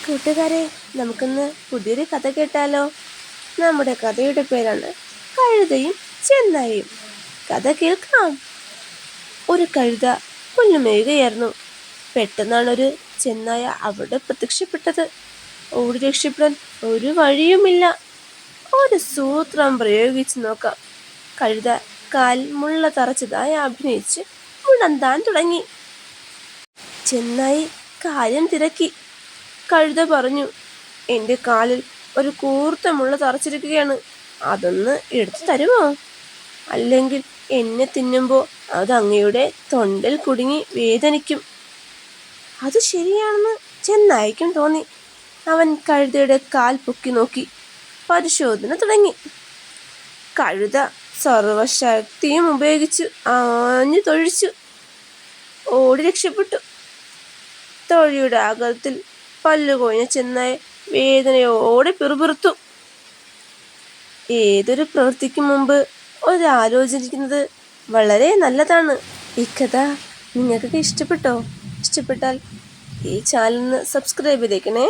കൂട്ടുകാരെ, നമുക്കിന്ന് പുതിയൊരു കഥ കേട്ടാലോ? നമ്മുടെ കഥയുടെ പേരാണ് കഴുതയും ചെന്നായും. കഥ കേൾക്കാം. ഒരു കഴുത പുല്ലുമേയുകയായിരുന്നു. പെട്ടെന്നാണ് ഒരു ചെന്നായ അവിടെ പ്രത്യക്ഷപ്പെട്ടത്. ഓടി രക്ഷപ്പെടാൻ ഒരു വഴിയുമില്ല. ഒരു സൂത്രം പ്രയോഗിച്ച് നോക്കാം. കഴുത കാൽ മുള്ള തറച്ചതായി അഭിനയിച്ച് മുടന്താൻ തുടങ്ങി. ചെന്നായി കാര്യം തിരക്കി. കഴുത പറഞ്ഞു, എൻ്റെ കാലിൽ ഒരു കൂർത്ത മുള്ള തറച്ചിരിക്കുകയാണ്. അതൊന്ന് എടുത്തു തരുമോ? അല്ലെങ്കിൽ എന്നെ തിന്നുമ്പോൾ അത് അങ്ങയുടെ തൊണ്ടിൽ കുടുങ്ങി വേദനിക്കും. അത് ശരിയാണെന്ന് ചെന്നായ്ക്കും തോന്നി. അവൻ കഴുതയുടെ കാൽ പൊക്കി നോക്കി പരിശോധന തുടങ്ങി. കഴുത സർവശക്തിയും ഉപയോഗിച്ച് ആഞ്ഞു തൊഴിച്ചു. ഓടി രക്ഷപ്പെട്ടു. തൊഴിയുടെ അകലത്തിൽ പല്ലുകൊഴിഞ്ഞ ചെന്നായ വേദനയോടെ പിറുപിറുത്തു. ഏതൊരു പ്രവൃത്തിക്കും മുമ്പ് ഒരാലോചിക്കുന്നത് വളരെ നല്ലതാണ്. ഈ കഥ നിങ്ങൾക്കൊക്കെ ഇഷ്ടപ്പെട്ടോ? ഇഷ്ടപ്പെട്ടാൽ ഈ ചാനലിന് സബ്സ്ക്രൈബ് ചെയ്തേക്കണേ.